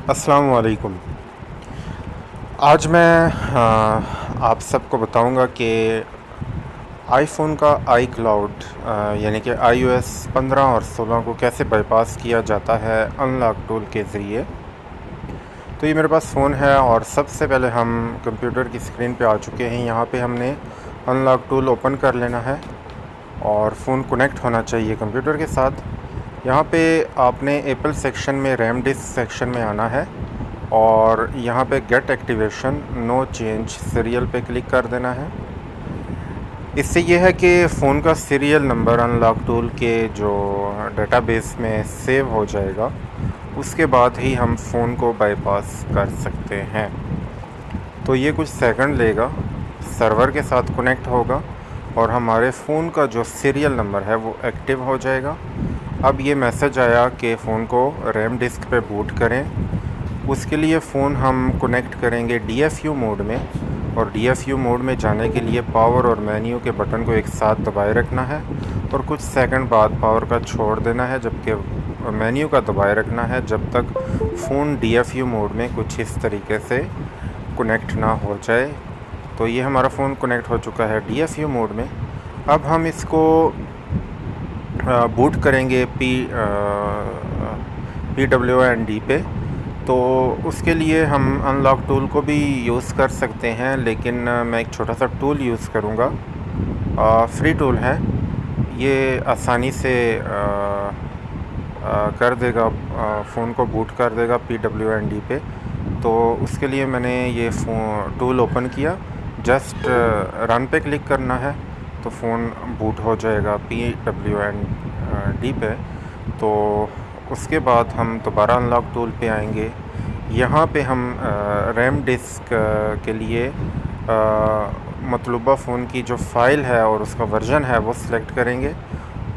अस्सलाम वालेकुम। आज मैं आप सबको बताऊंगा कि आईफ़ोन का आई क्लाउड यानी कि iOS 15 और 16 को कैसे बाईपास किया जाता है अनलॉक टूल के ज़रिए। तो ये मेरे पास फ़ोन है और सबसे पहले हम कंप्यूटर की स्क्रीन पे आ चुके हैं। यहाँ पे हमने अनलॉक टूल ओपन कर लेना है और फ़ोन कनेक्ट होना चाहिए कंप्यूटर के साथ। यहाँ पे आपने एप्पल सेक्शन में रैम डिस्क सेक्शन में आना है और यहाँ पे get activation no change serial पे क्लिक कर देना है। इससे ये है कि फ़ोन का सीरियल नंबर अनलॉक टूल के जो डेटाबेस में सेव हो जाएगा, उसके बाद ही हम फ़ोन को बाईपास कर सकते हैं। तो ये कुछ सेकंड लेगा, सर्वर के साथ कनेक्ट होगा और हमारे फ़ोन का जो सीरियल नंबर है वो एक्टिव हो जाएगा। अब ये मैसेज आया कि फ़ोन को रैम डिस्क पे बूट करें। उसके लिए फ़ोन हम कनेक्ट करेंगे DFU मोड में और DFU मोड में जाने के लिए पावर और मेन्यू के बटन को एक साथ दबाए रखना है और कुछ सेकंड बाद पावर का छोड़ देना है, जबकि मेन्यू का दबाए रखना है जब तक फ़ोन DFU मोड में कुछ इस तरीके से कनेक्ट ना हो जाए। तो ये हमारा फ़ोन कनेक्ट हो चुका है DFU मोड में। अब हम इसको बूट करेंगे PWAND पे। तो उसके लिए हम अनलॉक टूल को भी यूज़ कर सकते हैं, लेकिन मैं एक छोटा सा टूल यूज़ करूँगा। फ्री टूल है, ये आसानी से कर देगा, फ़ोन को बूट कर देगा PWAND पे। तो उसके लिए मैंने ये टूल ओपन किया, जस्ट रन पे क्लिक करना है तो फ़ोन बूट हो जाएगा PWAND पे। तो उसके बाद हम दोबारा अनलॉक टूल पे आएंगे। यहाँ पे हम रैम डिस्क के लिए मतलूबा फ़ोन की जो फ़ाइल है और उसका वर्जन है वो सिलेक्ट करेंगे।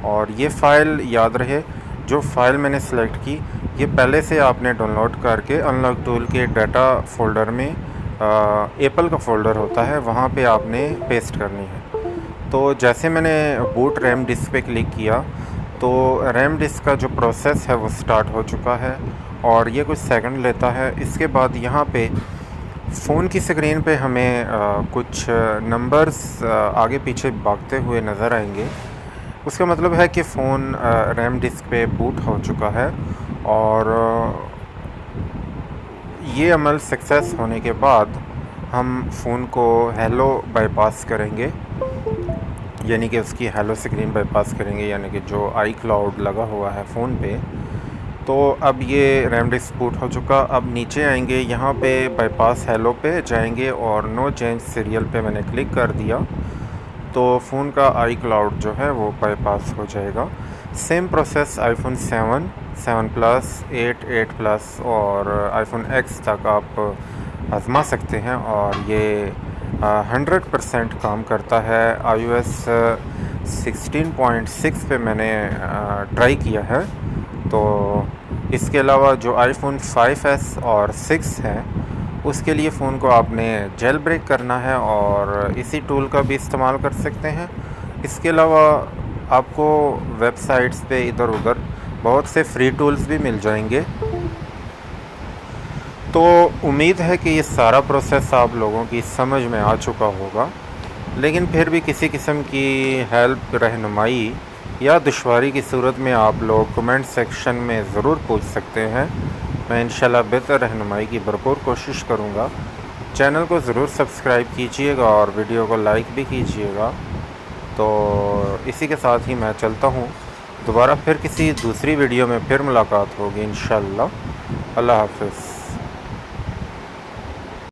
और ये फ़ाइल याद रहे, जो फ़ाइल मैंने सेलेक्ट की ये पहले से आपने डाउनलोड करके अनलॉक टूल के डाटा फ़ोल्डर में एप्पल का फ़ोल्डर होता है, वहाँ पे आपने पेस्ट करनी है। तो जैसे मैंने बूट रैम डिस्क पे क्लिक किया तो रैम डिस्क का जो प्रोसेस है वो स्टार्ट हो चुका है और ये कुछ सेकंड लेता है। इसके बाद यहाँ पे फ़ोन की स्क्रीन पे हमें कुछ नंबर्स आगे पीछे भागते हुए नज़र आएंगे। उसका मतलब है कि फ़ोन रैम डिस्क पे बूट हो चुका है और ये अमल सक्सेस होने के बाद हम फ़ोन को हेलो बाईपास करेंगे, यानी कि उसकी हेलो स्क्रीन बाईपास करेंगे, यानी कि जो आई क्लाउड लगा हुआ है फ़ोन पे। तो अब ये रैम डिस्क बूट हो चुका। अब नीचे आएंगे, यहाँ पे बाईपास हेलो पे जाएंगे और नो चेंज सीरियल पे मैंने क्लिक कर दिया तो फ़ोन का आई क्लाउड जो है वो बाईपास हो जाएगा। Same process iPhone 7, 7 plus, 8, 8 plus और iPhone X तक आप आज़मा सकते हैं और ये 100% काम करता है। iOS 16.6 पे मैंने ट्राई किया है। तो इसके अलावा जो iPhone 5S और 6 है उसके लिए फ़ोन को आपने जेल ब्रेक करना है और इसी टूल का भी इस्तेमाल कर सकते हैं। इसके अलावा आपको वेबसाइट्स पे इधर उधर बहुत से फ्री टूल्स भी मिल जाएंगे। तो उम्मीद है कि ये सारा प्रोसेस आप लोगों की समझ में आ चुका होगा, लेकिन फिर भी किसी किस्म की हेल्प, रहनुमाई या दुश्वारी की सूरत में आप लोग कमेंट सेक्शन में ज़रूर पूछ सकते हैं। मैं इंशाल्लाह बेहतर रहनुमाई की भरपूर कोशिश करूँगा। चैनल को ज़रूर सब्सक्राइब कीजिएगा और वीडियो को लाइक भी कीजिएगा। तो इसी के साथ ही मैं चलता हूँ, दोबारा फिर किसी दूसरी वीडियो में फिर मुलाकात होगी इंशाल्लाह। अल्लाह हाफ़िज़।